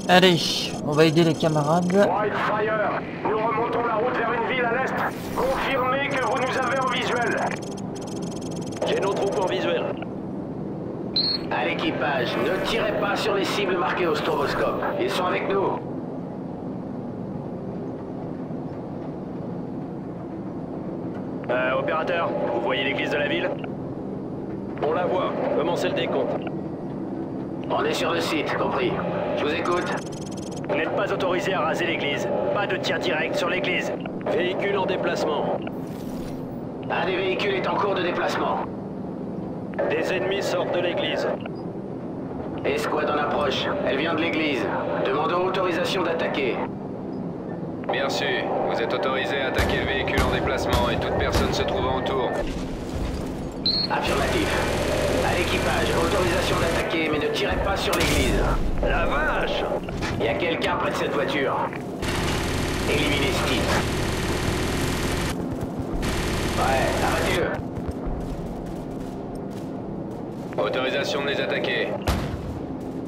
Allez, on va aider les camarades. Wildfire, nous remontons la route vers une ville à l'est. Confirmez que vous nous avez en visuel. J'ai nos troupes en visuel. À l'équipage, ne tirez pas sur les cibles marquées au stroboscope. Ils sont avec nous. Opérateur, vous voyez l'église de la ville? On la voit. Commencez le décompte. On est sur le site, compris. Je vous écoute. Vous n'êtes pas autorisé à raser l'église. Pas de tir direct sur l'église. Véhicule en déplacement. Un des véhicules est en cours de déplacement. Des ennemis sortent de l'église. Escouade en approche. Elle vient de l'église. Demandons autorisation d'attaquer. Bien sûr, vous êtes autorisé à attaquer le véhicule en déplacement et toute personne se trouvant autour. Affirmatif. À l'équipage, autorisation d'attaquer, mais ne tirez pas sur l'église. La vache! Il y a quelqu'un près de cette voiture. Éliminez ce type. Ouais, arrêtez-le. Autorisation de les attaquer.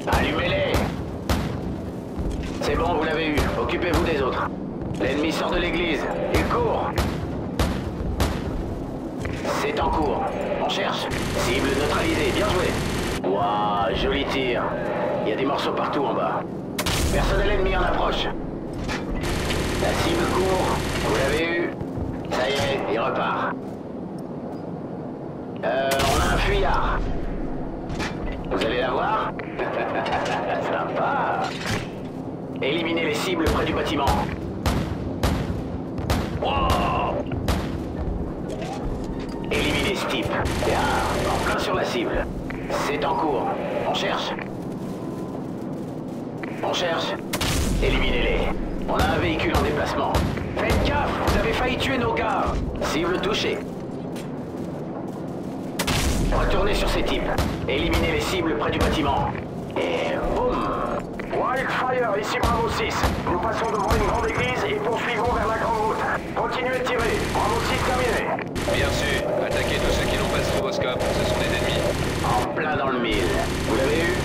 Allumez-les. C'est bon, vous l'avez eu. Occupez-vous des autres. L'ennemi sort de l'église. Il court. C'est en cours. On cherche. Cible neutralisée. Bien joué. Waouh, joli tir. Il y a des morceaux partout en bas. Personnel ennemi en approche. La cible court. Vous l'avez eu. Ça y est, il repart. On a un fuyard. Vous allez la voir? Sympa. Éliminez les cibles près du bâtiment. Wow. Éliminez ce type. Bien, en plein sur la cible. C'est en cours. On cherche. On cherche. Éliminez-les. On a un véhicule en déplacement. Faites gaffe, vous avez failli tuer nos gars. Cible touchée. Retournez sur ces types. Éliminez les cibles près du bâtiment. Et boum. Wildfire, ici Bravo 6. Nous passons devant une grande église et poursuivons vers la grande route. Continuez de tirer. Bravo 6 terminé. Bien sûr, attaquez tous ceux qui n'ont pas de stroboscope, ce sont des ennemis. En plein dans le mille. Vous l'avez eu?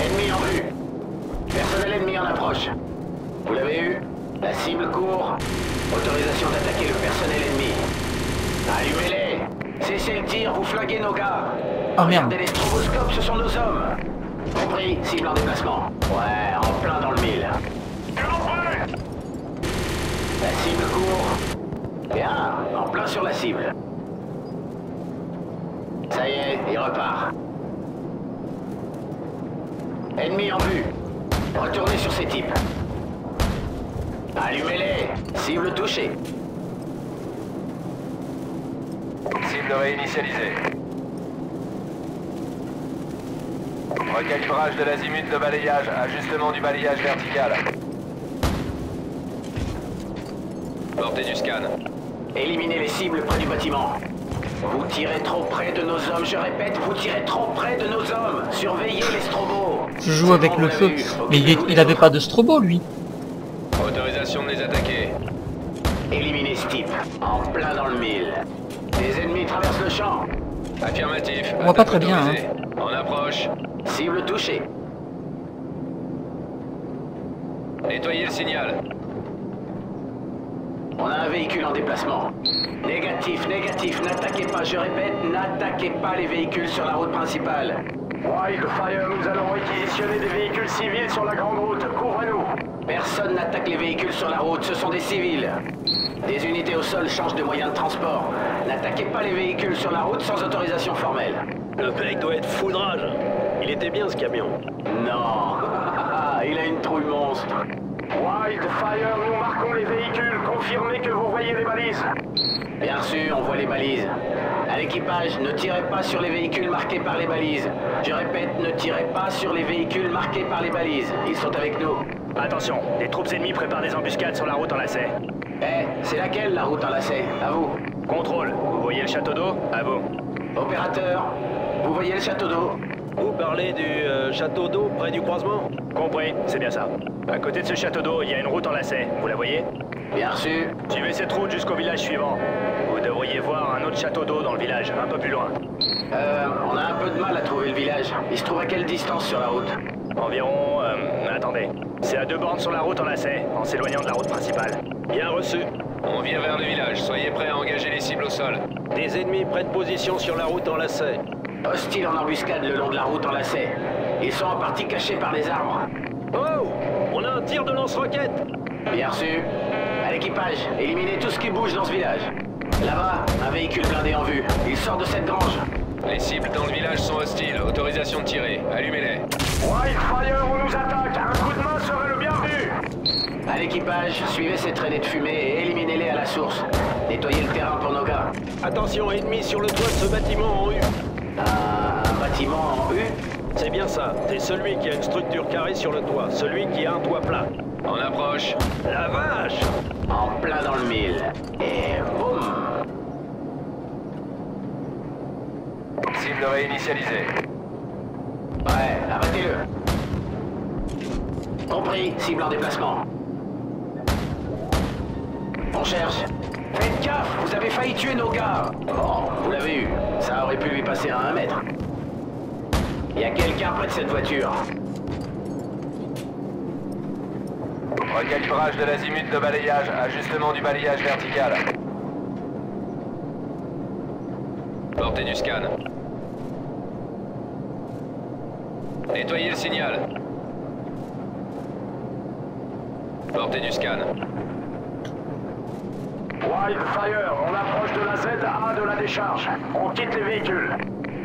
Ennemi en vue. Personnel ennemi en approche. Vous l'avez eu? La cible court. Autorisation d'attaquer le personnel ennemi. Allumez-les. Cessez le tir, vous flinguez nos gars. Oh merde. Regardez les stroboscopes, ce sont nos hommes. Compris, cible en déplacement. Ouais, en plein dans le mille. La cible court. Bien, en plein sur la cible. Ça y est, il repart. Ennemi en vue. Retournez sur ces types. Allumez-les. Cible touchée. Cible réinitialisée. Recalibrage de l'azimut de balayage, ajustement du balayage vertical. Portée du scan. Éliminez les cibles près du bâtiment. Vous tirez trop près de nos hommes, je répète, vous tirez trop près de nos hommes. Surveillez les strobos. Je joue avec le feu. Mais il avait pas de strobo, lui. Autorisation de les attaquer. Éliminez ce type. En plein dans le mille. Les ennemis traversent le champ. Affirmatif. On voit pas très Attaque bien, autorisée. En approche. Cible touchée. Nettoyez le signal. On a un véhicule en déplacement. Négatif, négatif, n'attaquez pas, je répète, n'attaquez pas les véhicules sur la route principale. Wildfire, nous allons réquisitionner des véhicules civils sur la grande route. Couvrez-nous. Personne n'attaque les véhicules sur la route, ce sont des civils. Des unités au sol changent de moyen de transport. N'attaquez pas les véhicules sur la route sans autorisation formelle. Le mec doit être fou de rage. Il était bien ce camion. Non, il a une trouille monstre. Wildfire, nous marquons les véhicules. Confirmez que vous voyez les balises. Bien sûr, on voit les balises. À l'équipage, ne tirez pas sur les véhicules marqués par les balises. Je répète, ne tirez pas sur les véhicules marqués par les balises. Ils sont avec nous. Attention, les troupes ennemies préparent des embuscades sur la route en lacet. Eh, c'est laquelle la route en lacet? À vous. Contrôle, vous voyez le château d'eau? À vous. Opérateur, vous voyez le château d'eau? Vous parlez du château d'eau près du croisement? Compris, c'est bien ça. À côté de ce château d'eau, il y a une route en lacet. Vous la voyez? Bien sûr. Suivez cette route jusqu'au village suivant. Vous devriez voir un autre château d'eau dans le village, un peu plus loin. On a un peu de mal à trouver le village. Il se trouve à quelle distance sur la route? Environ Attendez. C'est à 2 bornes sur la route en lacet, en s'éloignant de la route principale. Bien reçu. On vient vers le village, soyez prêts à engager les cibles au sol. Des ennemis prennent position sur la route en lacet. Hostile en embuscade le long de la route en lacet. Ils sont en partie cachés par les arbres. Oh! On a un tir de lance-roquette! Bien reçu. À l'équipage, éliminez tout ce qui bouge dans ce village. Là-bas, un véhicule blindé en vue. Il sort de cette grange. Les cibles dans le village sont hostiles, autorisation de tirer, allumez-les. Wildfire, on nous attaque. Un coup de main serait le bienvenu. À l'équipage, suivez ces traînées de fumée et éliminez-les à la source. Nettoyez le terrain pour nos gars. Attention, ennemi sur le toit de ce bâtiment en U. Un bâtiment en U? C'est bien ça. C'est celui qui a une structure carrée sur le toit. Celui qui a un toit plat. On approche. La vache! En plein dans le mille. Et boum! Cible réinitialisée. Ouais, abattez-le. Compris, cible en déplacement. On cherche. Faites gaffe, vous avez failli tuer nos gars. Bon, vous l'avez eu. Ça aurait pu lui passer à 1 mètre. Il y a quelqu'un près de cette voiture. Recalibrage de l'azimut de balayage, ajustement du balayage vertical. Portée du scan. Nettoyez le signal. Portée du scan. Wildfire, on approche de la ZA de la décharge. On quitte les véhicules.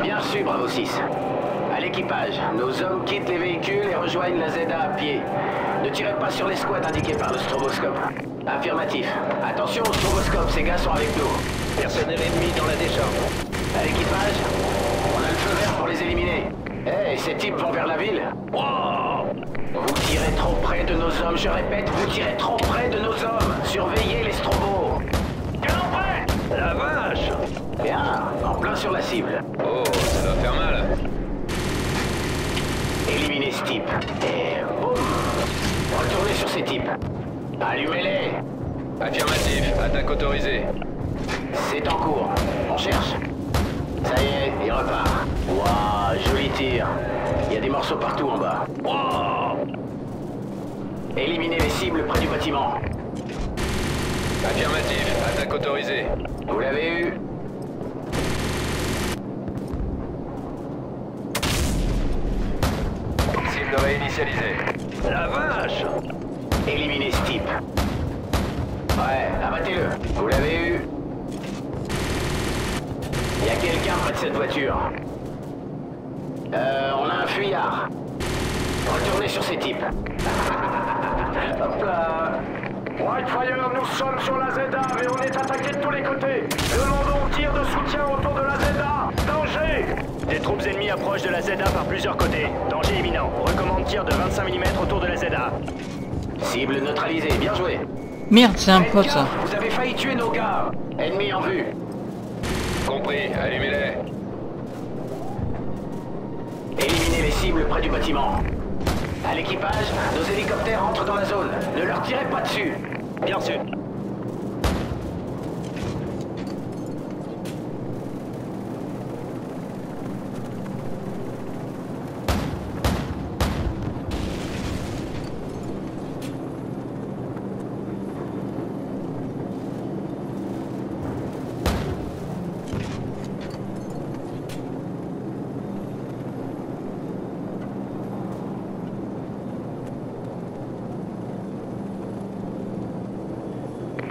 Bien reçu, Bravo 6. À l'équipage, nos hommes quittent les véhicules et rejoignent la ZA à pied. Ne tirez pas sur les squads indiqués par le stroboscope. Affirmatif. Attention au stroboscope, ces gars sont avec nous. Personnel ennemi dans la décharge. À l'équipage, on a le feu vert pour les éliminer. Hey, ces types vont vers la ville. Wow! Vous tirez trop près de nos hommes, je répète, vous tirez trop près de nos hommes. Surveillez les strobos. Canon prêt. La vache! Bien, en plein sur la cible. Oh, ça doit faire mal. Éliminez ce type. Et boum. Retournez sur ces types. Allumez-les. Affirmatif, attaque autorisée. C'est en cours. On cherche. Ça y est, il repart. Waouh, joli tir. Il y a des morceaux partout en bas. Wow! Éliminez les cibles près du bâtiment. Affirmatif, attaque autorisée. Vous l'avez eu. Cible réinitialisée. La vache! Éliminez ce type. Ouais, abattez-le. Vous l'avez eu. Il y a quelqu'un près de cette voiture. On a un fuyard. Retournez sur ces types. Hop là. Wildfire, nous sommes sur la ZA, mais on est attaqué de tous les côtés. Demandons tir de soutien autour de la ZA. Danger! Des troupes ennemies approchent de la ZA par plusieurs côtés. Danger imminent. Recommande tir de 25 mm autour de la ZA. Cible neutralisée, bien joué. Merde, c'est un Faites pote gaffe, ça. vous avez failli tuer nos gars. Ennemi en vue. Compris, allumez-les. Éliminez les cibles près du bâtiment. À l'équipage, nos hélicoptères entrent dans la zone. Ne leur tirez pas dessus. Bien reçu.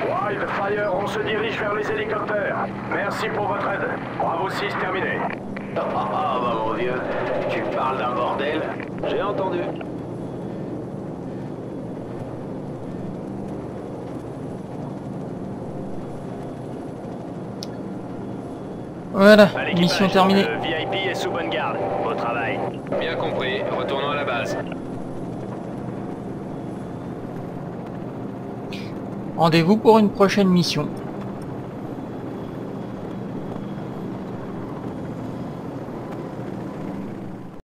Wildfire, on se dirige vers les hélicoptères. Merci pour votre aide. Bravo 6, terminé. Oh, bah mon vieux, tu parles d'un bordel. J'ai entendu. Voilà, À l'équipage, mission terminée. Le VIP est sous bonne garde. Beau travail. Bien compris, retournons à la base. Rendez-vous pour une prochaine mission.